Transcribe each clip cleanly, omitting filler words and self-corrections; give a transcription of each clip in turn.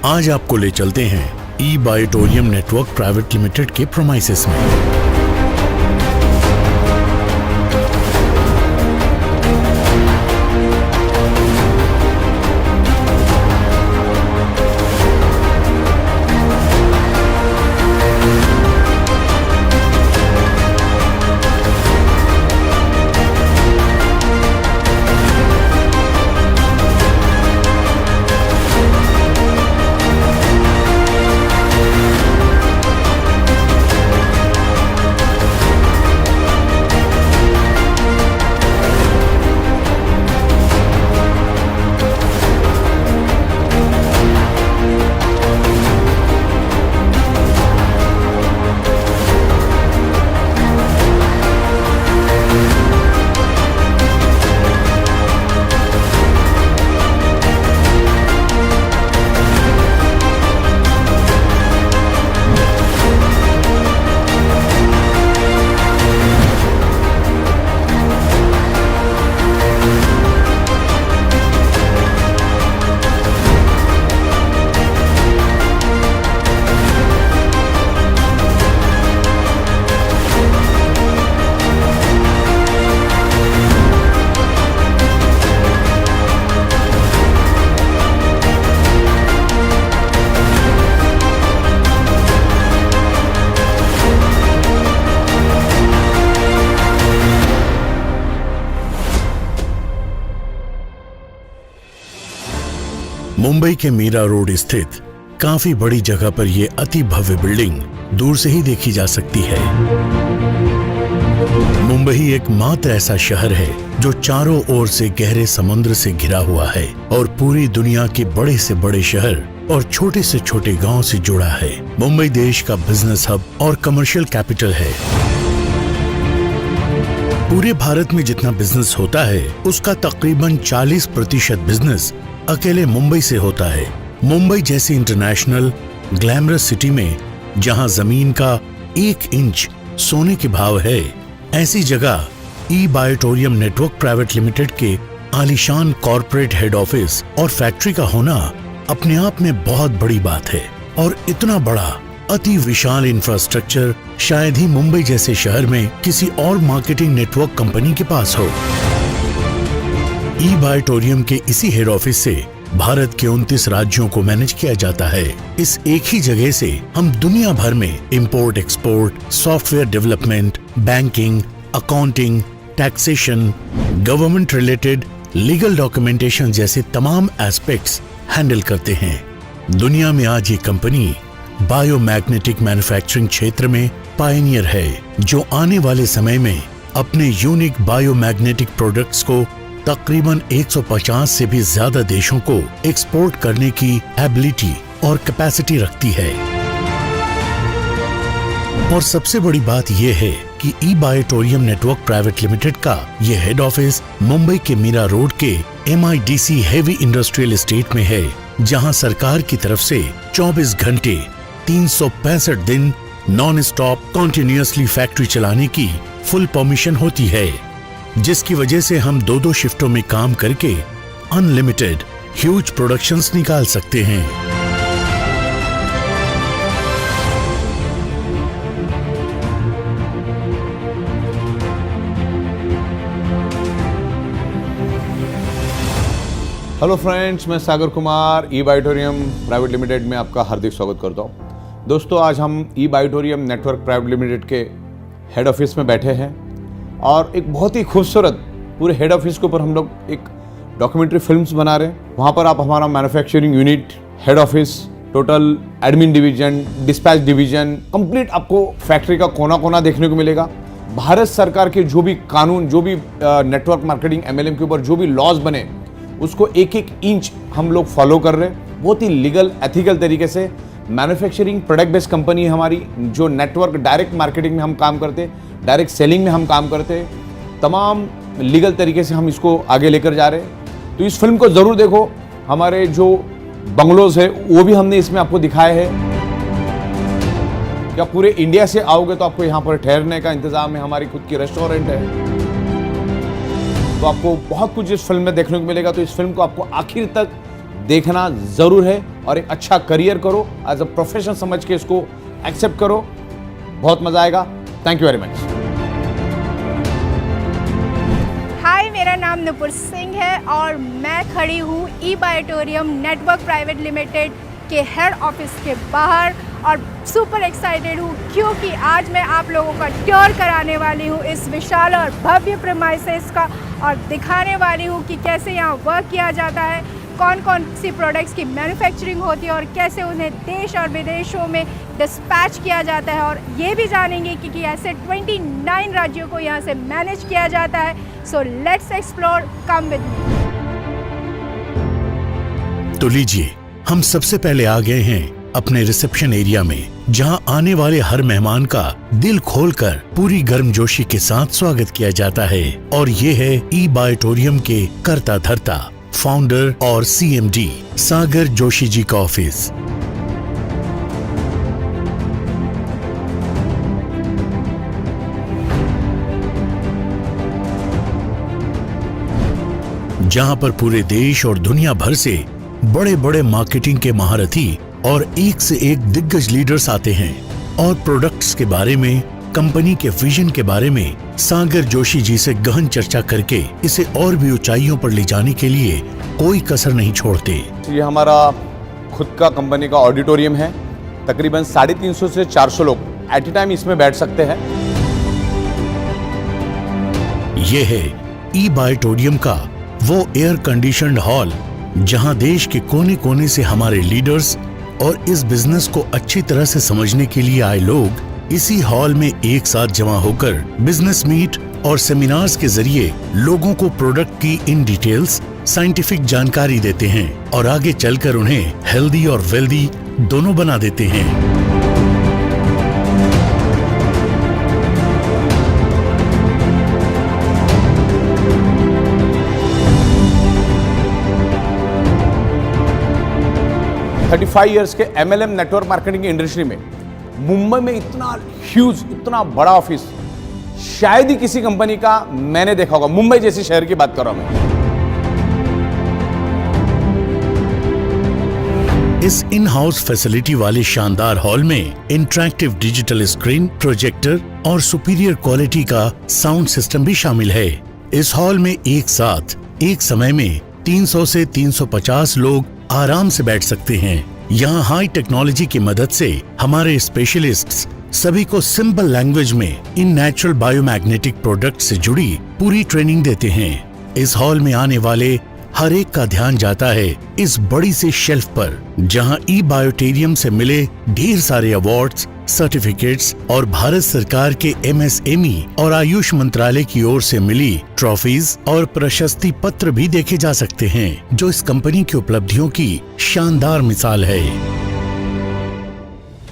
आज आपको ले चलते हैं ई-बायोटोरियम नेटवर्क प्राइवेट लिमिटेड के प्रोमाइसेस में। मुंबई के मीरा रोड स्थित काफी बड़ी जगह पर यह अति भव्य बिल्डिंग दूर से ही देखी जा सकती है। मुंबई एकमात्र ऐसा शहर है जो चारों ओर से गहरे समुद्र से घिरा हुआ है और पूरी दुनिया के बड़े से बड़े शहर और छोटे से छोटे गांव से जुड़ा है। मुंबई देश का बिजनेस हब और कमर्शियल कैपिटल है। पूरे भारत में जितना बिजनेस होता है उसका तकरीबन 40% बिजनेस अकेले मुंबई से होता है। मुंबई जैसी इंटरनेशनल ग्लैमरस सिटी में जहां जमीन का 1 इंच सोने के भाव है, ऐसी जगह ई-बायोटोरियम नेटवर्क प्राइवेट लिमिटेड के आलीशान कॉर्पोरेट हेड ऑफिस और फैक्ट्री का होना अपने आप में बहुत बड़ी बात है। और इतना बड़ा अति विशाल इंफ्रास्ट्रक्चर शायद ही मुंबई जैसे शहर में किसी और मार्केटिंग नेटवर्क कंपनी के पास हो। ई-बायोटोरियम के इसी हेड ऑफिस से भारत के 29 राज्यों को मैनेज किया जाता है। इस एक ही जगह से हम दुनिया भर में import export, software development, banking, accounting, taxation, government related legal documentation जैसे तमाम एस्पेक्ट्स हैंडल करते हैं। दुनिया में आज ये कंपनी बायोमैग्नेटिक मैन्युफैक्चरिंग क्षेत्र में पायनियर है, जो आने वाले समय में अपने यूनिक बायोमैग्नेटिक प्रोडक्ट्स को तकरीबन 150 से भी ज्यादा देशों को एक्सपोर्ट करने की एबिलिटी और कैपेसिटी रखती है। और सबसे बड़ी बात यह है कि ई-बायोटोरियम नेटवर्क प्राइवेट लिमिटेड का यह हेड ऑफिस मुंबई के मीरा रोड के MIDC हेवी इंडस्ट्रियल एस्टेट में है, जहां सरकार की तरफ से 24 घंटे 365 दिन नॉन स्टॉप कॉन्टिन्यूअसली फैक्ट्री चलाने की फुल परमिशन होती है, जिसकी वजह से हम 2-2 शिफ्टों में काम करके अनलिमिटेड ह्यूज प्रोडक्शंस निकाल सकते हैं। हेलो फ्रेंड्स, मैं सागर कुमार ई-बायोटोरियम प्राइवेट लिमिटेड में आपका हार्दिक स्वागत करता हूं। दोस्तों, आज हम ई-बायोटोरियम नेटवर्क प्राइवेट लिमिटेड के हेड ऑफिस में बैठे हैं और एक बहुत ही खूबसूरत पूरे हेड ऑफिस के ऊपर हम लोग एक डॉक्यूमेंट्री फिल्म्स बना रहे हैं। वहाँ पर आप हमारा manufacturing unit, head office, total admin division, dispatch division, complete आपको फैक्ट्री का कोना कोना देखने को मिलेगा। भारत सरकार के जो भी कानून, जो भी नेटवर्क मार्केटिंग MLM के ऊपर जो भी लॉज बने, उसको एक एक इंच हम लोग फॉलो कर रहे हैं। बहुत ही लीगल, एथिकल तरीके से मैन्युफैक्चरिंग प्रोडक्ट बेस्ड कंपनी है हमारी, जो नेटवर्क डायरेक्ट मार्केटिंग में हम काम करते हैं, डायरेक्ट सेलिंग में हम काम करते हैं। तमाम लीगल तरीके से हम इसको आगे लेकर जा रहे हैं। तो इस फिल्म को ज़रूर देखो। हमारे जो बंगलोज है वो भी हमने इसमें आपको दिखाए हैं। क्या पूरे इंडिया से आओगे तो आपको यहाँ पर ठहरने का इंतजाम है, हमारी खुद की रेस्टोरेंट है, तो आपको बहुत कुछ इस फिल्म में देखने को मिलेगा। तो इस फिल्म को आपको आखिर तक देखना ज़रूर है और एक अच्छा करियर करो, एज अ प्रोफेशन समझ के इसको एक्सेप्ट करो, बहुत मज़ा आएगा। Thank you very much. Hi, मेरा नाम नुपुर सिंह है और मैं खड़ी हूँ ई बायोटोरियम नेटवर्क प्राइवेट लिमिटेड के हेड ऑफिस के बाहर और सुपर एक्साइटेड हूँ क्योंकि आज मैं आप लोगों का टूर कराने वाली हूँ इस विशाल और भव्य प्रीमाइसेस का और दिखाने वाली हूँ कि कैसे यहाँ वर्क किया जाता है, कौन कौन सी प्रोडक्ट्स की मैन्युफैक्चरिंग होती है और कैसे उन्हें देश और विदेशों में डिस्पैच किया जाता है, और ये भी जानेंगे कि ऐसे 29 राज्यों को यहाँ से मैनेज किया जाता है। So let's explore, come with me. तो लीजिए, हम सबसे पहले आ गए हैं अपने रिसेप्शन एरिया में, जहां आने वाले हर मेहमान का दिल खोलकर पूरी गर्मजोशी के साथ स्वागत किया जाता है। और ये है ई बायोटोरियम के कर्ता धर्ता, फाउंडर और CMD सागर जोशी जी का ऑफिस। जहां पर पूरे देश और दुनिया भर से बड़े बड़े मार्केटिंग के महारथी और एक से एक दिग्गज लीडर्स आते हैं और प्रोडक्ट्स के बारे में, कंपनी के विजन के बारे में सागर जोशी जी से गहन चर्चा करके इसे और भी ऊंचाइयों पर ले जाने के लिए कोई कसर नहीं छोड़ते। ये हमारा खुद का कंपनी का ऑडिटोरियम है। तकरीबन 350 से 400 लोग एट ए टाइम इसमें बैठ सकते हैं। ये है ई बायोटोरियम का वो एयर कंडीशनड हॉल जहां देश के कोने कोने से हमारे लीडर्स और इस बिजनेस को अच्छी तरह से समझने के लिए आए लोग इसी हॉल में एक साथ जमा होकर बिजनेस मीट और सेमिनार्स के जरिए लोगों को प्रोडक्ट की इन डिटेल्स साइंटिफिक जानकारी देते हैं और आगे चलकर उन्हें हेल्दी और वेल्दी दोनों बना देते हैं। 35 इयर्स के MLM नेटवर्क मार्केटिंग की इंडस्ट्री में मुंबई में इतना ह्यूज, इतना बड़ा ऑफिस शायद ही किसी कंपनी का मैंने देखा होगा। मुंबई जैसी शहर की बात कर रहा हूं मैं। इस इन हाउस फैसिलिटी वाले शानदार हॉल में इंटरैक्टिव डिजिटल स्क्रीन, प्रोजेक्टर और सुपीरियर क्वालिटी का साउंड सिस्टम भी शामिल है। इस हॉल में एक साथ एक समय में 300 से 350 लोग आराम से बैठ सकते हैं। यहाँ हाई टेक्नोलॉजी की मदद से हमारे स्पेशलिस्ट्स सभी को सिंपल लैंग्वेज में इन नेचुरल बायोमैग्नेटिक प्रोडक्ट से जुड़ी पूरी ट्रेनिंग देते हैं। इस हॉल में आने वाले हर एक का ध्यान जाता है इस बड़ी सी शेल्फ पर, जहां ई बायोटेरियम से मिले ढेर सारे अवार्ड्स, सर्टिफिकेट्स और भारत सरकार के MSME और आयुष मंत्रालय की ओर से मिली ट्रॉफीज और प्रशस्ति पत्र भी देखे जा सकते हैं, जो इस कंपनी की उपलब्धियों की शानदार मिसाल है।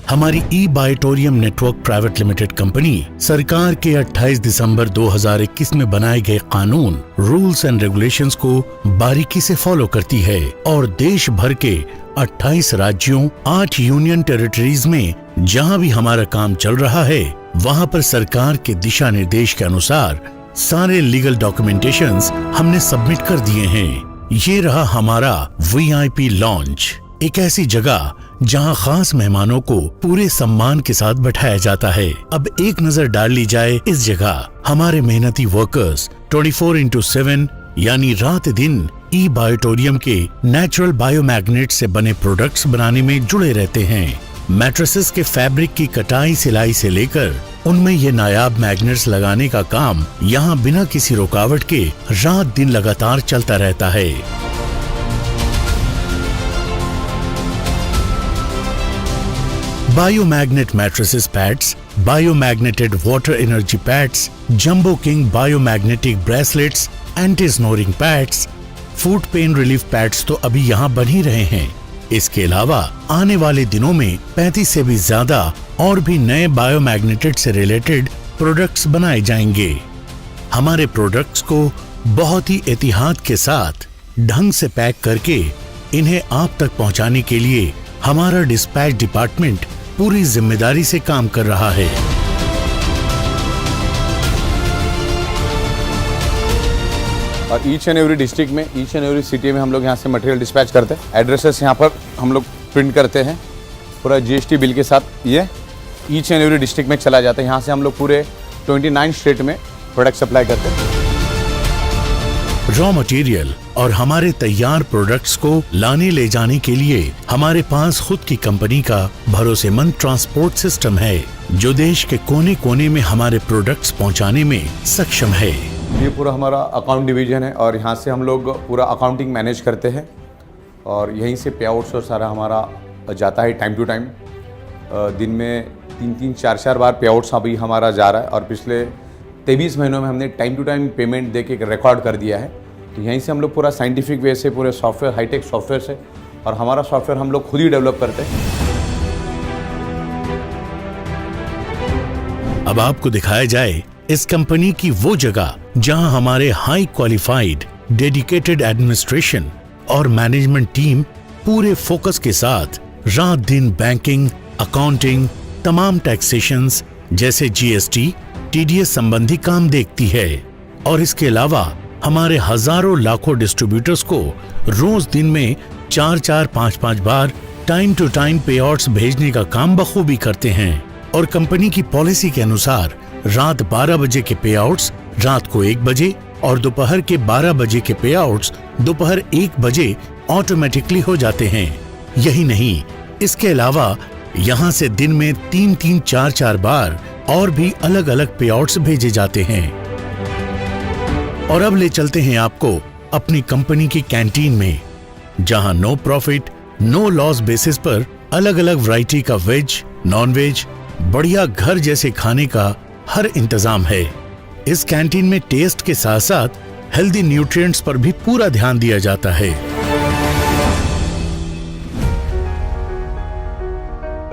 हमारी ई बायोटोरियम नेटवर्क प्राइवेट लिमिटेड कंपनी सरकार के 28 दिसंबर 2021 में बनाए गए कानून, रूल्स एंड रेगुलेशंस को बारीकी से फॉलो करती है और देश भर के 28 राज्यों, 8 यूनियन टेरिटरीज में जहां भी हमारा काम चल रहा है, वहां पर सरकार के दिशा निर्देश के अनुसार सारे लीगल डॉक्यूमेंटेशंस हमने सबमिट कर दिए हैं। ये रहा हमारा VIP लॉन्च, एक ऐसी जगह जहां खास मेहमानों को पूरे सम्मान के साथ बैठाया जाता है। अब एक नजर डाल ली जाए इस जगह। हमारे मेहनती वर्कर्स 24/7 यानी रात दिन ई बायोटोरियम के नेचुरल बायोमैग्नेट से बने प्रोडक्ट्स बनाने में जुड़े रहते हैं। मैट्रेसेस के फैब्रिक की कटाई सिलाई से लेकर उनमें ये नायाब मैग्नेट्स लगाने का काम यहाँ बिना किसी रुकावट के रात दिन लगातार चलता रहता है। Biomagnet mattresses pads, biomagnetized water energy pads, jumbo king biomagnetic bracelets, anti snoring pads, foot pain relief pads तो अभी यहाँ बन ही रहे हैं। इसके अलावा आने वाले दिनों में 35 से भी ज्यादा और भी नए बायोमैग्नेटेड से रिलेटेड प्रोडक्ट्स बनाए जाएंगे। हमारे प्रोडक्ट्स को बहुत ही एहतियात के साथ ढंग से पैक करके इन्हें आप तक पहुंचाने के लिए हमारा डिस्पैच डिपार्टमेंट पूरी जिम्मेदारी से काम कर रहा है। और ईच एंड एवरी डिस्ट्रिक्ट में, ईच एंड एवरी सिटी में हम लोग यहाँ से मटेरियल डिस्पैच करते हैं। एड्रेसेस यहाँ पर हम लोग प्रिंट करते हैं, पूरा GST बिल के साथ ये ईच एंड एवरी डिस्ट्रिक्ट में चला जाता है। यहाँ से हम लोग पूरे 29 स्टेट में प्रोडक्ट सप्लाई करते हैं। रॉ मटेरियल और हमारे तैयार प्रोडक्ट्स को लाने ले जाने के लिए हमारे पास खुद की कंपनी का भरोसेमंद ट्रांसपोर्ट सिस्टम है, जो देश के कोने कोने में हमारे प्रोडक्ट्स पहुंचाने में सक्षम है। ये पूरा हमारा अकाउंट डिवीजन है और यहाँ से हम लोग पूरा अकाउंटिंग मैनेज करते हैं और यहीं से पे आउट्स और सारा हमारा जाता है टाइम टू टाइम। दिन में 3-3, 4-4 बार पे आउट्स अभी हमारा जा रहा है और पिछले 23 महीनों में हमने टाइम टू टाइम पेमेंट दे के एक रिकॉर्ड कर दिया है। तो यहीं से हम लोग पूरा साइंटिफिक वे से, पूरे सॉफ्टवेयर, हाईटेक सॉफ्टवेयर से, और हमारा सॉफ्टवेयर हम लोग खुद ही डेवलप करते हैं। अब आपको दिखाया जाए इस कंपनी की वो जगह जहां हमारे हाई क्वालिफाइड, डेडिकेटेड एडमिनिस्ट्रेशन और मैनेजमेंट टीम पूरे फोकस के साथ रात दिन बैंकिंग, अकाउंटिंग, तमाम टैक्सेशंस जैसे GST, TDS संबंधी काम देखती है। और इसके अलावा हमारे हजारों लाखों डिस्ट्रीब्यूटर्स को रोज दिन में 4-4, 5-5 बार टाइम टू टाइम पे आउट्स भेजने का काम बखूबी करते हैं। और कंपनी की पॉलिसी के अनुसार रात 12 बजे के पे आउट्स रात को 1 बजे और दोपहर के 12 बजे के पे आउट्स दोपहर 1 बजे ऑटोमेटिकली हो जाते हैं। यही नहीं, इसके अलावा यहाँ से दिन में 3-3, 4-4 बार और भी अलग अलग पे आउट्स भेजे जाते हैं। और अब ले चलते हैं आपको अपनी कंपनी की कैंटीन में, जहां no profit, no loss basis पर अलग अलग वैरायटी का वेज, नॉन वेज, बढ़िया घर जैसे खाने का हर इंतजाम है। इस कैंटीन में टेस्ट के साथ साथ हेल्दी न्यूट्रिएंट्स पर भी पूरा ध्यान दिया जाता है।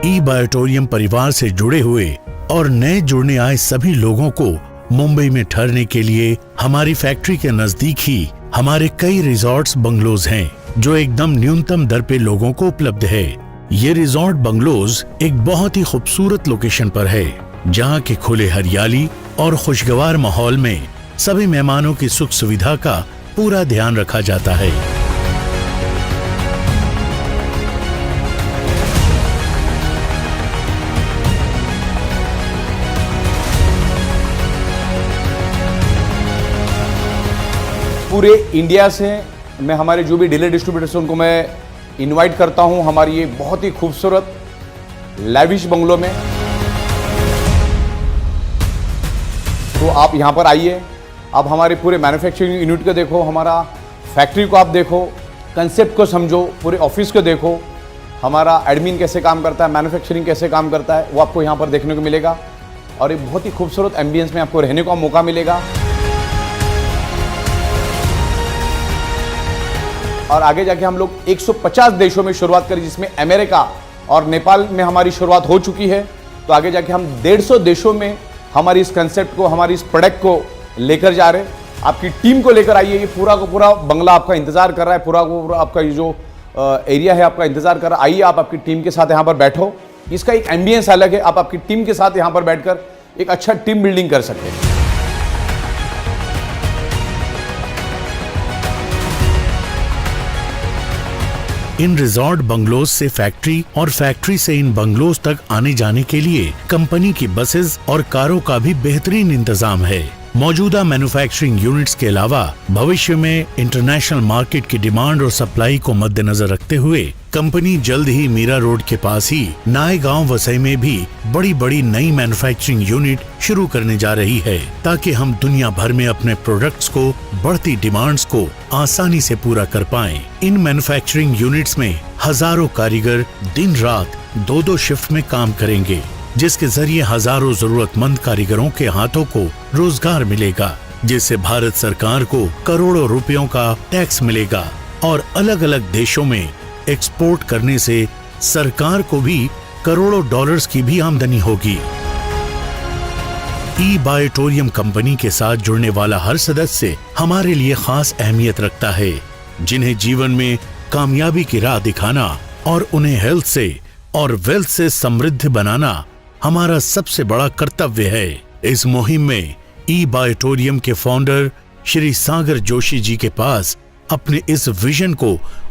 ई-बायोटोरियम परिवार से जुड़े हुए और नए जुड़ने आए सभी लोगों को मुंबई में ठहरने के लिए हमारी फैक्ट्री के नजदीक ही हमारे कई रिजॉर्ट्स, बंगलोज हैं, जो एकदम न्यूनतम दर पे लोगों को उपलब्ध है। ये रिजॉर्ट बंगलोज एक बहुत ही खूबसूरत लोकेशन पर है, जहाँ के खुले हरियाली और खुशगवार माहौल में सभी मेहमानों की सुख सुविधा का पूरा ध्यान रखा जाता है। पूरे इंडिया से मैं हमारे जो भी डीलर डिस्ट्रीब्यूटर्स हैं उनको मैं इनवाइट करता हूं हमारी ये बहुत ही खूबसूरत लैविश बंगलो में। तो आप यहां पर आइए, आप हमारे पूरे मैन्युफैक्चरिंग यूनिट को देखो, हमारा फैक्ट्री को आप देखो, कंसेप्ट को समझो, पूरे ऑफिस को देखो, हमारा एडमिन कैसे काम करता है, मैन्युफैक्चरिंग कैसे काम करता है, वो आपको यहाँ पर देखने को मिलेगा। और एक बहुत ही खूबसूरत एम्बियंस में आपको रहने का मौका मिलेगा। और आगे जाके हम लोग 150 देशों में शुरुआत करी, जिसमें अमेरिका और नेपाल में हमारी शुरुआत हो चुकी है। तो आगे जाके हम 150 देशों में हमारी इस कंसेप्ट को, हमारी इस प्रोडक्ट को लेकर जा रहे हैं। आपकी टीम को लेकर आइए, ये पूरा का पूरा बंगला आपका इंतजार कर रहा है, पूरा का पूरा आपका ये जो एरिया है आपका इंतजार कर रहा है। आइए, आप आपकी टीम के साथ यहाँ पर बैठो। इसका एक एम्बियंस अलग है, आप आपकी टीम के साथ यहाँ पर बैठकर एक अच्छा टीम बिल्डिंग कर सकते हैं। इन रिजॉर्ट बंगलोज से फैक्ट्री और फैक्ट्री से इन बंगलोज तक आने जाने के लिए कंपनी की बसेस और कारों का भी बेहतरीन इंतजाम है। मौजूदा मैन्युफैक्चरिंग यूनिट्स के अलावा भविष्य में इंटरनेशनल मार्केट की डिमांड और सप्लाई को मद्देनजर रखते हुए कंपनी जल्द ही मीरा रोड के पास ही नायगांव वसई में भी बड़ी बड़ी नई मैन्युफैक्चरिंग यूनिट शुरू करने जा रही है, ताकि हम दुनिया भर में अपने प्रोडक्ट्स को बढ़ती डिमांड्स को आसानी से पूरा कर पाएं। इन मैन्युफैक्चरिंग यूनिट्स में हजारों कारीगर दिन रात 2-2 शिफ्ट में काम करेंगे, जिसके जरिए हजारों जरूरतमंद कारीगरों के हाथों को रोजगार मिलेगा, जिससे भारत सरकार को करोड़ों रुपयों का टैक्स मिलेगा और अलग अलग देशों में एक्सपोर्ट करने से सरकार को भी करोड़ों डॉलर्स की भी आमदनी होगी। ई-बायोटोरियम कंपनी के साथ जुड़ने वाला हर सदस्य हमारे लिए खास अहमियत रखता है, जिन्हें जीवन में कामयाबी की राह दिखाना और उन्हें हेल्थ से और वेल्थ से समृद्ध बनाना हमारा सबसे बड़ा कर्तव्य है। इस मुहिम में ई-बायोटोरियम के फाउंडर श्री सागर जोशी जी के पास अपने इस विजन को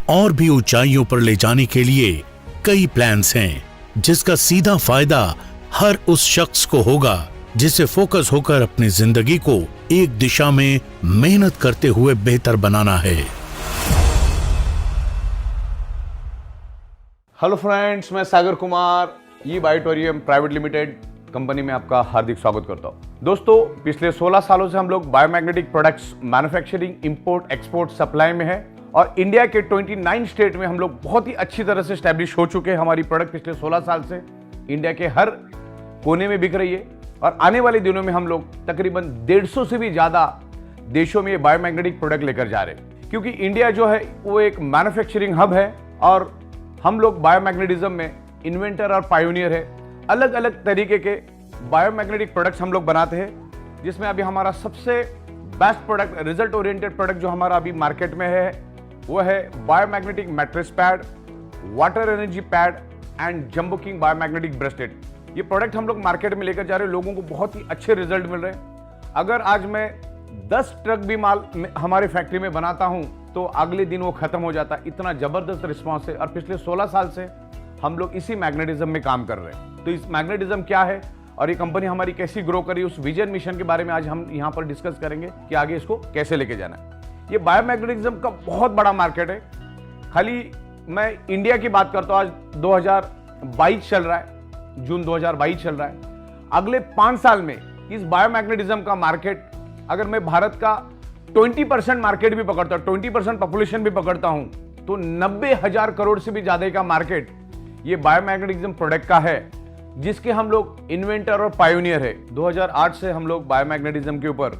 और भी ऊंचाइयों पर ले जाने के लिए कई प्लान्स हैं, जिसका सीधा फायदा हर उस शख्स को होगा जिसे फोकस होकर अपनी जिंदगी को एक दिशा में मेहनत करते हुए बेहतर बनाना है। हेलो फ्रेंड्स, मैं सागर कुमार ई बायोटोरियम प्राइवेट लिमिटेड कंपनी में आपका हार्दिक स्वागत करता हूं। दोस्तों, पिछले 16 सालों से हम लोग biomagnetic products manufacturing, import, export, supply में है और इंडिया के 29 स्टेट में हम लोग बहुत ही अच्छी तरह से स्टैब्लिश हो चुके हैं। हमारी प्रोडक्ट पिछले 16 साल से इंडिया के हर कोने में बिक रही है और आने वाले दिनों में हम लोग तकरीबन 150 से भी ज्यादा देशों में ये बायोमैग्नेटिक प्रोडक्ट लेकर जा रहे हैं, क्योंकि इंडिया जो है वो एक मैन्युफैक्चरिंग हब है और हम लोग बायोमैग्नेटिज्म में इन्वेंटर और पायोनियर है। अलग अलग तरीके के बायोमैग्नेटिक प्रोडक्ट्स हम लोग बनाते हैं, जिसमें अभी हमारा सबसे best product, result oriented product जो हमारा अभी मार्केट में है वो है biomagnetic mattress pad, water energy pad and jumbo king biomagnetic rested. ये प्रोडक्ट हम लोग मार्केट में लेकर जा रहे हैं, लोगों को बहुत ही अच्छे रिजल्ट मिल रहे हैं। अगर आज मैं 10 ट्रक भी माल हमारे फैक्ट्री में बनाता हूं तो अगले दिन वो खत्म हो जाता है। इतना जबरदस्त रिस्पॉन्स है और पिछले 16 साल से हम लोग इसी मैग्नेटिज्म में काम कर रहे हैं। तो इस मैग्नेटिज्म क्या है और ये कंपनी हमारी कैसी ग्रो करी, उस विजन मिशन के बारे में आज हम यहाँ पर डिस्कस करेंगे कि आगे इसको कैसे लेके जाना है। ये बायोमैग्नेटिज्म का बहुत बड़ा मार्केट है। खाली मैं इंडिया की बात करता हूँ, आज 2022 चल रहा है, जून 2022 चल रहा है। अगले 5 साल में इस बायोमैग्नेटिज्म का मार्केट, अगर मैं भारत का 20% मार्केट भी पकड़ता हूं, 20% पॉपुलेशन भी पकड़ता हूं, तो 90,000 करोड़ से भी ज्यादा का मार्केट ये बायोमैग्नेटिज्म प्रोडक्ट का है, जिसके हम लोग इन्वेंटर और पायोनियर है। 2008 से हम लोग बायोमैग्नेटिज्म के ऊपर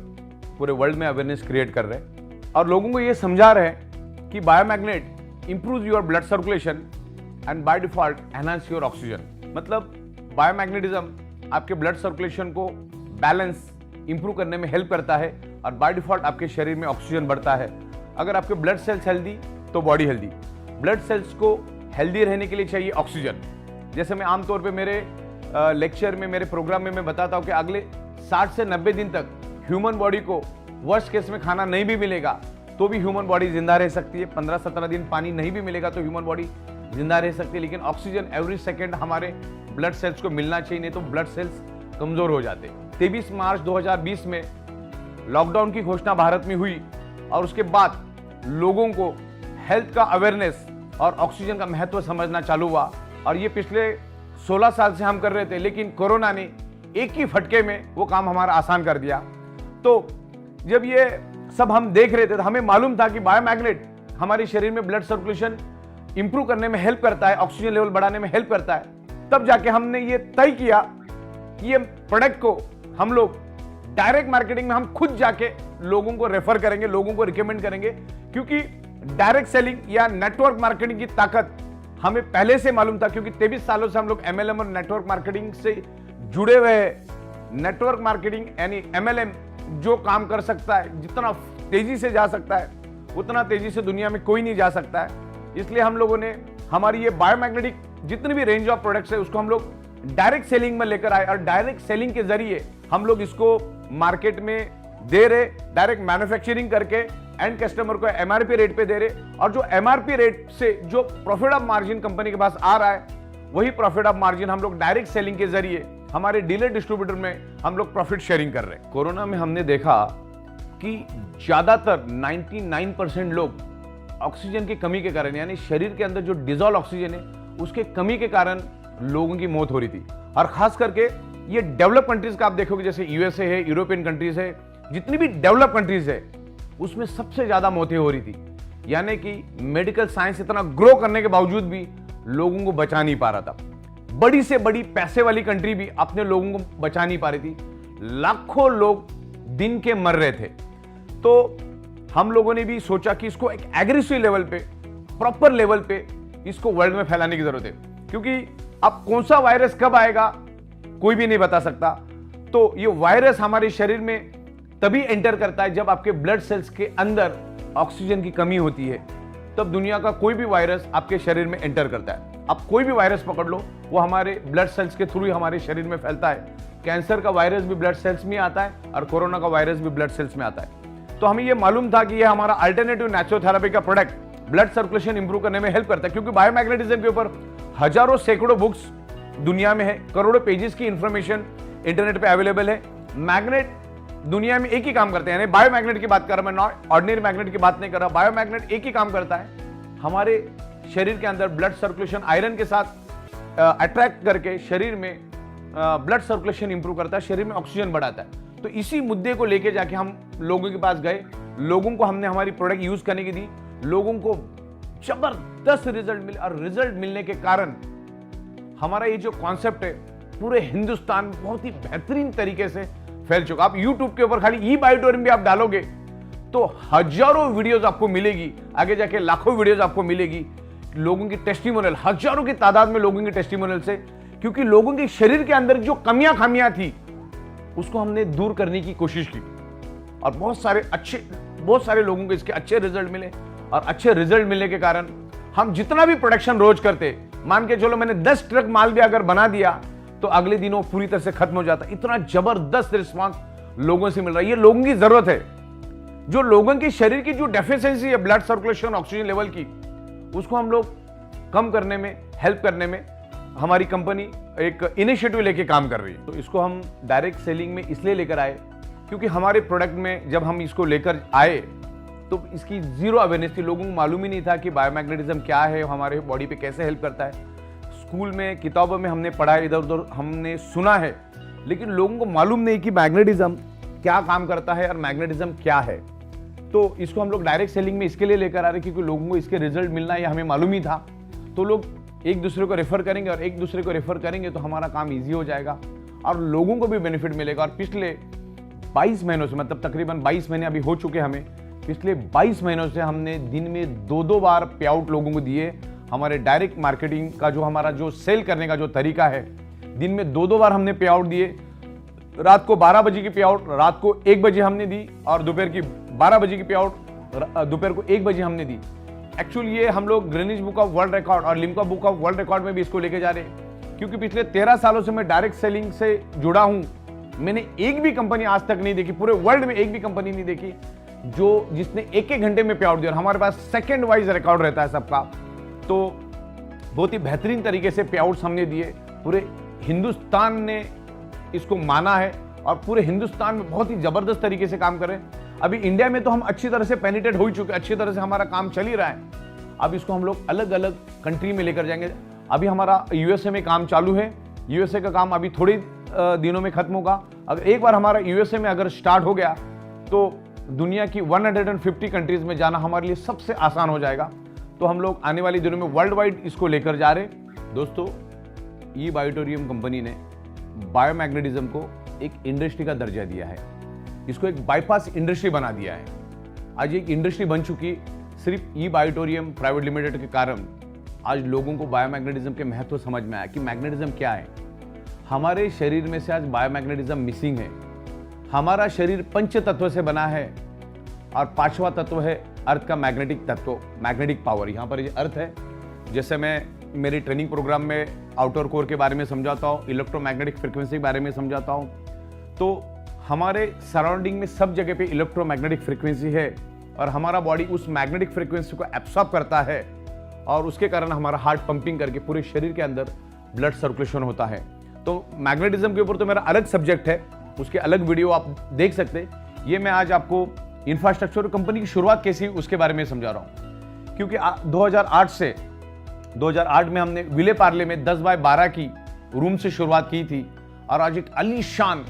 पूरे वर्ल्ड में अवेयरनेस क्रिएट कर रहे हैं और लोगों को ये समझा रहे हैं कि biomagnet improve your blood circulation and by default enhance your oxygen. मतलब बायोमैग्नेटिज्म आपके ब्लड सर्कुलेशन को बैलेंस इंप्रूव करने में हेल्प करता है और बाय डिफॉल्ट आपके शरीर में ऑक्सीजन बढ़ता है। अगर आपके ब्लड सेल्स हेल्दी तो बॉडी हेल्दी। ब्लड सेल्स को हेल्दी रहने के लिए चाहिए ऑक्सीजन। जैसे मैं आमतौर पे मेरे लेक्चर में, मेरे प्रोग्राम में मैं बताता हूं कि अगले 60 से 90 दिन तक ह्यूमन बॉडी को वर्स्ट केस में खाना नहीं भी मिलेगा तो भी ह्यूमन बॉडी जिंदा रह सकती है। 15-17 दिन पानी नहीं भी मिलेगा तो ह्यूमन बॉडी जिंदा रह सकती है, लेकिन ऑक्सीजन एवरी सेकेंड हमारे ब्लड सेल्स को मिलना चाहिए, नहीं तो ब्लड सेल्स कमजोर हो जाते। 23 मार्च 2020 में लॉकडाउन की घोषणा भारत में हुई और उसके बाद लोगों को हेल्थ का अवेयरनेस और ऑक्सीजन का महत्व समझना चालू हुआ और ये पिछले 16 साल से हम कर रहे थे, लेकिन कोरोना ने एक ही फटके में वो काम हमारा आसान कर दिया। तो जब ये सब हम देख रहे थे तो हमें मालूम था कि बायोमैग्नेट हमारे शरीर में ब्लड सर्कुलेशन इंप्रूव करने में हेल्प करता है, ऑक्सीजन लेवल बढ़ाने में हेल्प करता है। तब जाके हमने ये तय किया कि ये प्रोडक्ट को हम लोग डायरेक्ट मार्केटिंग में हम खुद जाके लोगों को रेफर करेंगे, लोगों को रिकमेंड करेंगे, क्योंकि डायरेक्ट सेलिंग या नेटवर्क मार्केटिंग की ताकत हमें पहले से मालूम था, क्योंकि 23 सालों से हम लोग एमएलएम और नेटवर्क मार्केटिंग से जुड़े हुए हैं। नेटवर्क मार्केटिंग यानी एमएलएम जो काम कर सकता है, जितना तेजी से जा सकता है उतना तेजी से दुनिया में कोई नहीं जा सकता है। इसलिए हम लोगों ने हमारी ये बायोमैग्नेटिक जितनी भी रेंज ऑफ प्रोडक्ट्स है उसको हम लोग डायरेक्ट सेलिंग में लेकर आए और डायरेक्ट सेलिंग के जरिए हम लोग इसको मार्केट में दे रहे, डायरेक्ट मैन्युफैक्चरिंग करके एंड कस्टमर को एमआरपी रेट पे दे रहे और जो एमआरपी रेट से जो प्रॉफिट ऑफ मार्जिन कंपनी के पास आ रहा है वही प्रॉफिट ऑफ मार्जिन हम लोग डायरेक्ट सेलिंग के जरिए हमारे डीलर डिस्ट्रीब्यूटर में हम लोग प्रॉफिट शेयरिंग कर रहे हैं। कोरोना में हमने देखा कि ज्यादातर 99% लोग ऑक्सीजन की कमी के कारण, यानी शरीर के अंदर जो डिजॉल्व ऑक्सीजन है उसके कमी के कारण लोगों की मौत हो रही थी। और खास करके ये डेवलप कंट्रीज का आप देखोगे, जैसे यूएसए है, यूरोपियन कंट्रीज है, जितनी भी डेवलप कंट्रीज है उसमें सबसे ज्यादा मौतें हो रही थी। यानी कि मेडिकल साइंस इतना ग्रो करने के बावजूद भी लोगों को बचा नहीं पा रहा था। बड़ी से बड़ी पैसे वाली कंट्री भी अपने लोगों को बचा नहीं पा रही थी। लाखों लोग दिन के मर रहे थे। तो हम लोगों ने भी सोचा कि इसको एक एग्रेसिव लेवल पे, प्रॉपर लेवल पे इसको वर्ल्ड में फैलाने की जरूरत है, क्योंकि अब कौन सा वायरस कब आएगा कोई भी नहीं बता सकता। तो ये वायरस हमारे शरीर में तभी एंटर करता है जब आपके ब्लड सेल्स के अंदर ऑक्सीजन की कमी होती है, तब दुनिया का कोई भी वायरस आपके शरीर में एंटर करता है। आप कोई भी वायरस पकड़ लो, वो हमारे ब्लड सेल्स के थ्रू ही हमारे शरीर में फैलता है। कैंसर का वायरस भी ब्लड सेल्स में आता है और कोरोना का वायरस भी ब्लड सेल्स में आता है। तो हमें ये मालूम था कि ये हमारा अल्टरनेटिव नेचुरोथेरेपी का प्रोडक्ट ब्लड सर्कुलेशन इंप्रूव करने में हेल्प करता है, क्योंकि बायोमैग्नेटिज्म के ऊपर हजारों सैकड़ों बुक्स दुनिया में है, करोड़ों पेजेस की इंफॉर्मेशन इंटरनेट पे अवेलेबल है। मैग्नेट दुनिया में एक ही काम करते हैं, यानी बायोमैग्नेट की बात कर रहा, मैं नॉट ऑर्डिनरी मैग्नेट की बात नहीं कर रहा। बायोमैग्नेट एक ही काम करता है, हमारे शरीर के अंदर ब्लड सर्कुलेशन आयरन के साथ अट्रैक्ट करके शरीर में ब्लड सर्कुलेशन इंप्रूव करता है, शरीर में ऑक्सीजन बढ़ाता है। तो इसी मुद्दे को लेके जाके हम लोगों के पास गए, लोगों को हमने हमारी प्रोडक्ट यूज करने की दी, लोगों को जबरदस्त रिजल्ट मिले, और रिजल्ट मिलने के कारण हमारा ये जो कॉन्सेप्ट है पूरे हिंदुस्तान में बहुत ही बेहतरीन तरीके से फैल चुका। आप YouTube के ऊपर खाली ई बायोटोरियम भी आप डालोगे तो हजारों वीडियोस आपको मिलेगी, आगे जाके लाखों वीडियोस आपको मिलेगी, लोगों की टेस्टिमोनियल, हजारों की तादाद में लोगों की टेस्टिमोनियल से, क्योंकि लोगों के शरीर के अंदर जो कमियां खामियां थी उसको हमने दूर करने की कोशिश की, और बहुत सारे लोगों को इसके अच्छे रिजल्ट मिले। और अच्छे रिजल्ट मिलने के कारण हम जितना भी प्रोडक्शन रोज करते, मान के चलो मैंने 10 ट्रक माल भी अगर बना दिया तो अगले दिनों पूरी तरह से खत्म हो जाता। इतना जबरदस्त रिस्पांस लोगों से मिल रहा है। ये लोगों की जरूरत है, जो लोगों की शरीर की जो डेफिशिएंसी है ब्लड सर्कुलेशन ऑक्सीजन लेवल की, उसको हम लोग कम करने में, हेल्प करने में हमारी कंपनी एक इनिशिएटिव लेके काम कर रही है। तो इसको हम डायरेक्ट सेलिंग में इसलिए लेकर आए क्योंकि हमारे प्रोडक्ट में जब हम इसको लेकर आए तो इसकी जीरो अवेयरनेस थी, लोगों को मालूम ही नहीं था कि बायोमैग्नेटिज्म क्या है, हमारे बॉडी पे कैसे हेल्प करता है। स्कूल में किताबों में हमने पढ़ा है, इधर उधर हमने सुना है, लेकिन लोगों को मालूम नहीं कि मैग्नेटिज्म क्या काम करता है और मैग्नेटिज्म क्या है। तो इसको हम लोग डायरेक्ट सेलिंग में इसके लिए लेकर आ रहे क्योंकि लोगों को इसके रिजल्ट मिलना ये हमें मालूम ही था। तो लोग एक दूसरे को रेफर करेंगे, और एक दूसरे को रेफर करेंगे तो हमारा काम ईजी हो जाएगा और लोगों को भी बेनिफिट मिलेगा। और पिछले 22 महीनों से, मतलब तकरीबन 22 महीने अभी हो चुके हमें, पिछले 22 महीनों से हमने दिन में 2-2 बार पे आउट लोगों को दिए। हमारे डायरेक्ट मार्केटिंग का जो हमारा जो सेल करने का जो तरीका है, दिन में 2-2 बार हमने पे आउट दिए। रात को 12 बजे की पे आउट रात को 1 बजे हमने दी, और दोपहर की 12 बजे की पे आउट दोपहर को 1 बजे हमने दी। एक्चुअली ये हम लोग Greenwich book of world record और Limca book of world record में भी इसको लेके जा रहे हैं, क्योंकि पिछले 13 सालों से मैं डायरेक्ट सेलिंग से जुड़ा हूं। मैंने एक भी कंपनी आज तक नहीं देखी, पूरे वर्ल्ड में एक भी कंपनी नहीं देखी जिसने 1-1 घंटे में पे आउट दिया। हमारे पास सेकंड वाइज रिकॉर्ड रहता है सबका। तो बहुत ही बेहतरीन तरीके से पे आउट्स हमने दिए, पूरे हिंदुस्तान ने इसको माना है और पूरे हिंदुस्तान में बहुत ही जबरदस्त तरीके से काम कर रहे हैं। अभी इंडिया में तो हम अच्छी तरह से पेनिट्रेट हो चुके, अच्छी तरह से हमारा काम चल ही रहा है। अब इसको हम लोग अलग अलग कंट्री में लेकर जाएंगे। अभी हमारा यूएसए में काम चालू है, यूएसए का काम अभी थोड़े दिनों में खत्म होगा। अगर एक बार हमारा यूएसए में अगर स्टार्ट हो गया तो दुनिया की 150 कंट्रीज में जाना हमारे लिए सबसे आसान हो जाएगा। तो हम लोग आने वाले दिनों में वर्ल्ड वाइड इसको लेकर जा रहे हैं। दोस्तों, ई बायोटोरियम कंपनी ने बायोमैग्नेटिज्म को एक इंडस्ट्री का दर्जा दिया है, इसको एक बाईपास इंडस्ट्री बना दिया है। आज एक इंडस्ट्री बन चुकी सिर्फ ई बायोटोरियम प्राइवेट लिमिटेड के कारण। आज लोगों को बायोमैग्नेटिज्म के महत्व समझ में आया कि मैग्नेटिज्म क्या है। हमारे शरीर में से आज बायोमैग्नेटिज्म मिसिंग है। हमारा शरीर पंच तत्व से बना है और 5वां तत्व है अर्थ का मैग्नेटिक तत्व, मैग्नेटिक पावर। यहाँ पर ये अर्थ है, जैसे मैं मेरी ट्रेनिंग प्रोग्राम में आउटर कोर के बारे में समझाता हूँ, इलेक्ट्रोमैग्नेटिक फ्रिक्वेंसी के बारे में समझाता हूँ। तो हमारे सराउंडिंग में सब जगह पे इलेक्ट्रोमैग्नेटिक फ्रिक्वेंसी है और हमारा बॉडी उस मैग्नेटिक फ्रिक्वेंसी को एब्सॉर्ब करता है और उसके कारण हमारा हार्ट पंपिंग करके पूरे शरीर के अंदर ब्लड सर्कुलेशन होता है। तो मैग्नेटिज्म के ऊपर तो मेरा अलग सब्जेक्ट है, उसके अलग वीडियो आप देख सकते हैं। ये मैं आज आपको इंफ्रास्ट्रक्चर कंपनी की शुरुआत कैसी उसके बारे में समझा रहा हूँ, क्योंकि 2008 में हमने विले पार्ले में 10x12 की रूम से शुरुआत की थी और आज एक आलीशान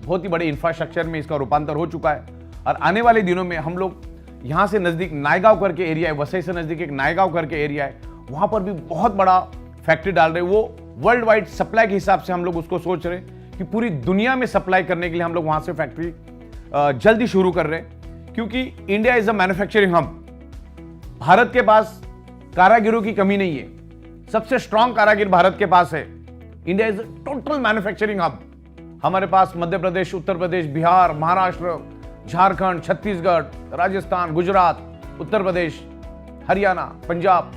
बहुत ही बड़े इंफ्रास्ट्रक्चर में इसका रूपांतर हो चुका है। और आने वाले दिनों में हम लोग यहाँ से नजदीक नायगांव करके एरिया है, वसई से नजदीक एक नायगांव करके एरिया है, वहां पर भी बहुत बड़ा फैक्ट्री डाल रहे हैं। वो वर्ल्ड वाइड सप्लाई के हिसाब से हम लोग उसको सोच रहे हैं कि पूरी दुनिया में सप्लाई करने के लिए हम लोग वहां से फैक्ट्री जल्दी शुरू कर रहे हैं, क्योंकि India is a manufacturing hub. Bharat के पास कारागिरों की कमी नहीं है, सबसे स्ट्रॉन्ग कारागिर भारत के पास है। India is total manufacturing hub. हमारे पास मध्य प्रदेश, उत्तर प्रदेश, बिहार, महाराष्ट्र, झारखंड, छत्तीसगढ़, राजस्थान, गुजरात, उत्तर प्रदेश, हरियाणा, पंजाब,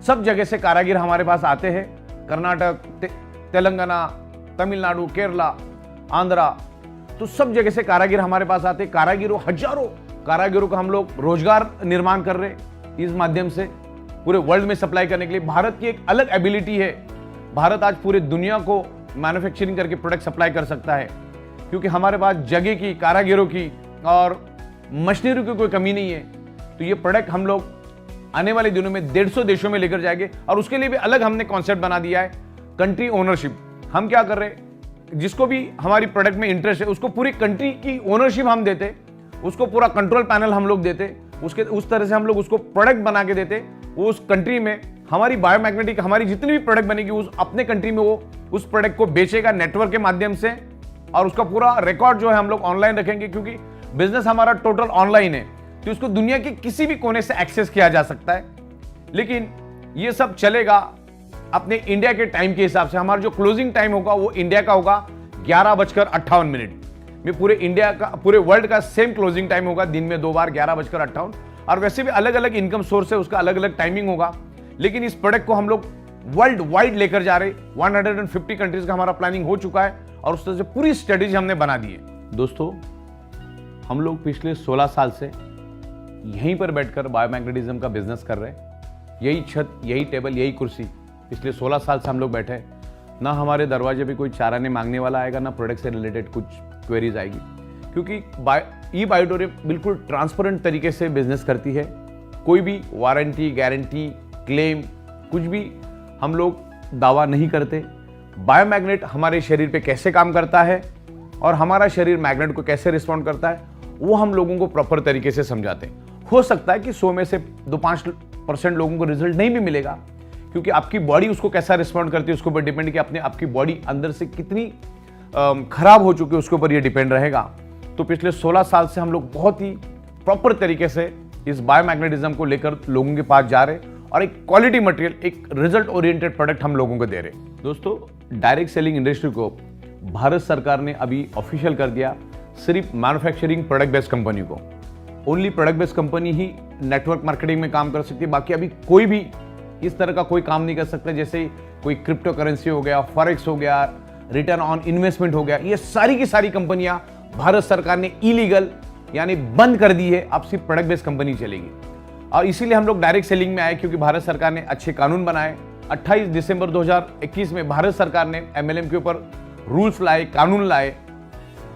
सब जगह से कारागिर हमारे पास आते हैं। कर्नाटक, तेलंगाना, तमिलनाडु, केरला, आंध्रा, तो सब जगह से कारागिर हमारे पास आते हैं। कारागिरों, हजारों कारागिरों का हम लोग रोजगार निर्माण कर रहे हैं इस माध्यम से पूरे वर्ल्ड में सप्लाई करने के लिए। भारत की एक अलग एबिलिटी है, भारत आज पूरे दुनिया को मैन्युफैक्चरिंग करके प्रोडक्ट सप्लाई कर सकता है, क्योंकि हमारे पास जगह की, कारागिरों की और मशीनरी की कोई कमी नहीं है। तो ये प्रोडक्ट हम लोग आने वाले दिनों में 150 देशों में लेकर जाएंगे, और उसके लिए भी अलग हमने कॉन्सेप्ट बना दिया है, कंट्री ओनरशिप। हम क्या कर रहे हैं, जिसको भी हमारी प्रोडक्ट में इंटरेस्ट है उसको पूरी कंट्री की ओनरशिप हम देते, उसको पूरा कंट्रोल पैनल हम लोग देते, उस तरह से हम लोग उसको प्रोडक्ट बना के देते। उस कंट्री में हमारी बायोमैग्नेटिक, हमारी जितनी भी प्रोडक्ट बनेगी उस अपने कंट्री में वो उस प्रोडक्ट को बेचेगा नेटवर्क के माध्यम से, और उसका पूरा रिकॉर्ड जो है हम लोग ऑनलाइन रखेंगे, क्योंकि बिजनेस हमारा टोटल ऑनलाइन है, तो उसको दुनिया के किसी भी कोने से एक्सेस किया जा सकता है। लेकिन ये सब चलेगा अपने इंडिया के टाइम के हिसाब से। हमारा जो क्लोजिंग टाइम होगा वो इंडिया का होगा 11:58 में। पूरे इंडिया का, पूरे वर्ल्ड का सेम क्लोजिंग टाइम होगा, दिन में 2 बार 11:58। और वैसे भी अलग अलग इनकम सोर्स है, उसका अलग अलग टाइमिंग होगा। लेकिन इस प्रोडक्ट को हम लोग वर्ल्ड वाइड लेकर जा रहे, 150 कंट्रीज का हमारा प्लानिंग हो चुका है, और उस तरह से पूरी स्ट्रेटेजी हमने बना दी है। दोस्तों, हम लोग पिछले 16 साल से यहीं पर बैठकर बायोमैग्नेटिज्म का बिजनेस कर रहे हैं। यही छत, यही टेबल, यही कुर्सी, पिछले 16 साल से हम लोग बैठे हैं। ना हमारे दरवाजे पे कोई चाराने मांगने वाला आएगा, ना प्रोडक्ट से रिलेटेड कुछ क्वेरीज आएगी, क्योंकि ई बायोटोरियम बिल्कुल ट्रांसपेरेंट तरीके से बिजनेस करती है। कोई भी वारंटी, गारंटी, क्लेम, कुछ भी हम लोग दावा नहीं करते। बायोमैग्नेट हमारे शरीर पे कैसे काम करता है और हमारा शरीर मैग्नेट को कैसे रिस्पॉन्ड करता है, वो हम लोगों को प्रॉपर तरीके से समझाते हैं। हो सकता है कि 100 में से 2-5% लोगों को रिजल्ट नहीं भी मिलेगा, क्योंकि आपकी बॉडी उसको कैसा रिस्पॉन्ड करती है उसके ऊपर डिपेंड, कि आपकी बॉडी अंदर से कितनी खराब हो चुकी है उसके ऊपर ये डिपेंड रहेगा। तो पिछले 16 साल से हम लोग बहुत ही प्रॉपर तरीके से इस बायोमैग्नेटिज्म को लेकर लोगों के पास जा रहे, और एक क्वालिटी मटेरियल, एक रिजल्ट ओरिएंटेड प्रोडक्ट हम लोगों को दे रहे। दोस्तों, डायरेक्ट सेलिंग इंडस्ट्री को भारत सरकार ने अभी ऑफिशियल कर दिया सिर्फ मैन्युफैक्चरिंग प्रोडक्ट बेस्ड कंपनी को। ओनली प्रोडक्ट बेस्ड कंपनी ही नेटवर्क मार्केटिंग में काम कर सकती है, बाकी अभी कोई भी इस तरह का कोई काम नहीं कर सकता। जैसे कोई क्रिप्टो करेंसी हो गया, फॉरेक्स हो गया, रिटर्न ऑन इन्वेस्टमेंट हो गया, ये सारी की सारी कंपनियां भारत सरकार ने इलीगल यानी बंद कर दी है। अब सिर्फ प्रोडक्ट बेस्ड कंपनी चलेगी, और इसीलिए हम लोग डायरेक्ट सेलिंग में आए, क्योंकि भारत सरकार ने अच्छे कानून बनाए। 28 दिसंबर 2021 में भारत सरकार ने MLM के ऊपर रूल्स लाए, कानून लाए,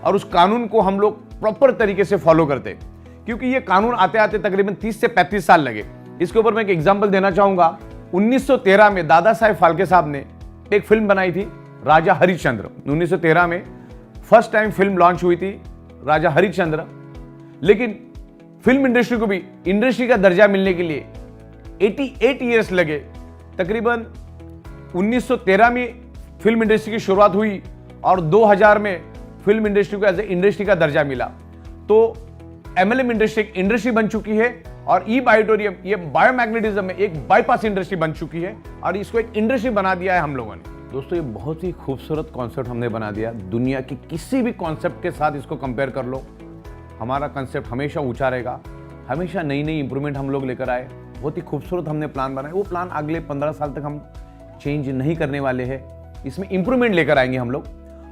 और उस कानून को हम लोग प्रॉपर तरीके से फॉलो करते, क्योंकि ये कानून आते आते तकरीबन 30 से 35 साल लगे। इसके ऊपर मैं एक एग्जांपल देना चाहूंगा। 1913 में दादा साहेब फाल्के साहब ने एक फिल्म बनाई थी, राजा हरिश्चंद्र। 1913 में फर्स्ट टाइम फिल्म लॉन्च हुई थी, राजा हरिश्चंद्र। लेकिन फिल्म इंडस्ट्री को भी इंडस्ट्री का दर्जा मिलने के लिए 88 ईयर्स लगे। तकरीबन 1913 में फिल्म इंडस्ट्री की शुरुआत हुई, और 2000 में फिल्म इंडस्ट्री को एज ए इंडस्ट्री का दर्जा मिला। तो MLM इंडस्ट्री एक इंडस्ट्री बन चुकी है, और ई बायोटोरियम, ये बायोमैग्नेटिज्म में एक बाईपास इंडस्ट्री बन चुकी है, और इसको एक इंडस्ट्री बना दिया है हम लोगों ने। दोस्तों, ये बहुत ही खूबसूरत कॉन्सेप्ट हमने बना दिया। दुनिया के किसी भी कॉन्सेप्ट के साथ इसको कंपेयर कर लो, हमारा कॉन्सेप्ट हमेशा ऊंचा रहेगा, हमेशा नई नई इंप्रूवमेंट हम लोग लेकर आए। बहुत ही खूबसूरत हमने प्लान बनाया। वो प्लान अगले 15 साल तक हम चेंज नहीं करने वाले हैं, इसमें इंप्रूवमेंट लेकर आएंगे हम लोग।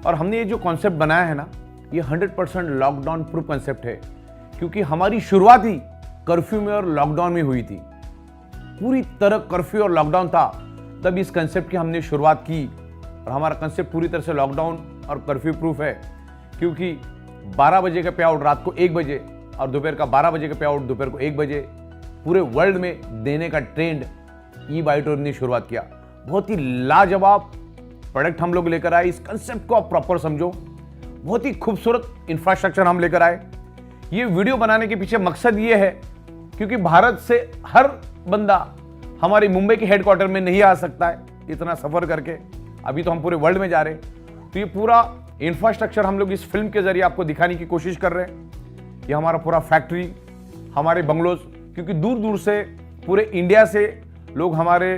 और हमने ये जो कॉन्सेप्ट बनाया है ना, ये 100% लॉकडाउन प्रूफ कॉन्सेप्ट है, क्योंकि हमारी शुरुआत ही कर्फ्यू में और लॉकडाउन में हुई थी। पूरी तरह कर्फ्यू और लॉकडाउन था, तब इस कंसेप्ट की हमने शुरुआत की, और हमारा कंसेप्ट पूरी तरह से लॉकडाउन और कर्फ्यू प्रूफ है, क्योंकि 12 बजे का पे आउट रात को 1 बजे, और दोपहर का 12 बजे का पे आउट दोपहर को 1 बजे पूरे वर्ल्ड में देने का ट्रेंड ई बायोटोरियम ने शुरुआत किया। बहुत ही लाजवाब प्रोडक्ट हम लोग लेकर आए। इस कंसेप्ट को आप प्रॉपर समझो। बहुत ही खूबसूरत इंफ्रास्ट्रक्चर हम लेकर आए। ये वीडियो बनाने के पीछे मकसद ये है, क्योंकि भारत से हर बंदा हमारे मुंबई के हेडक्वार्टर में नहीं आ सकता है इतना सफर करके। अभी तो हम पूरे वर्ल्ड में जा रहे हैं, तो ये पूरा इंफ्रास्ट्रक्चर हम लोग इस फिल्म के जरिए आपको दिखाने की कोशिश कर रहे हैं। ये हमारा पूरा फैक्ट्री, हमारे बंगलोज, क्योंकि दूर दूर से पूरे इंडिया से लोग हमारे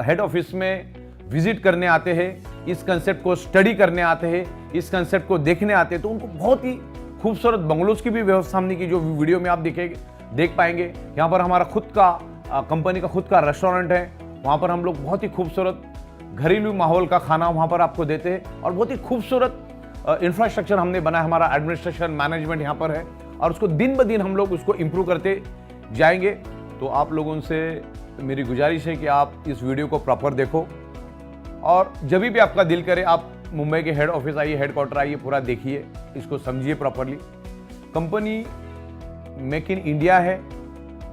हेड ऑफिस में विजिट करने आते हैं, इस कंसेप्ट को स्टडी करने आते हैं, इस कंसेप्ट को देखने आते हैं। तो उनको बहुत ही खूबसूरत बंगलोज की भी व्यवस्था हमने की, जो वीडियो में आप देख पाएंगे। यहाँ पर हमारा खुद का कंपनी का खुद का रेस्टोरेंट है, वहाँ पर हम लोग बहुत ही खूबसूरत घरेलू माहौल का खाना वहाँ पर आपको देते हैं, और बहुत ही खूबसूरत इंफ्रास्ट्रक्चर हमने बनाया। हमारा एडमिनिस्ट्रेशन मैनेजमेंट यहाँ पर है, और उसको दिन ब दिन हम लोग उसको इम्प्रूव करते जाएंगे। तो आप लोगों से मेरी गुजारिश है कि आप इस वीडियो को प्रॉपर देखो और जब भी आपका दिल करे आप मुंबई के हेड ऑफिस आइए, हेडक्वार्टर आइए, पूरा देखिए, इसको समझिए properly. Company make in India है,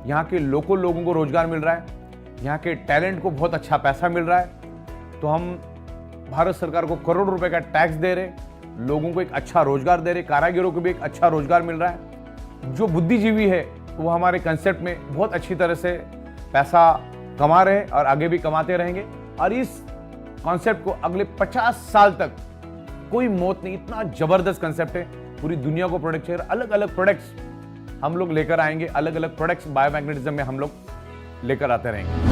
यहाँ के लोकल लोगों को रोजगार मिल रहा है, यहाँ के टैलेंट को बहुत अच्छा पैसा मिल रहा है। तो हम भारत सरकार को करोड़ों रुपए का टैक्स दे रहे, लोगों को एक अच्छा रोजगार दे रहे, कारीगरों को भी एक अच्छा रोजगार मिल रहा है। जो बुद्धिजीवी है वो हमारे कंसेप्ट में बहुत अच्छी तरह से पैसा कमा रहे हैं और आगे भी कमाते रहेंगे। और इस कॉन्सेप्ट को अगले 50 साल तक कोई मौत नहीं, इतना जबरदस्त कॉन्सेप्ट है। पूरी दुनिया को प्रोडक्ट चाहिए, अलग अलग प्रोडक्ट्स हम लोग लेकर आएंगे, अलग अलग प्रोडक्ट्स बायोमैग्नेटिज्म में हम लोग लेकर आते रहेंगे।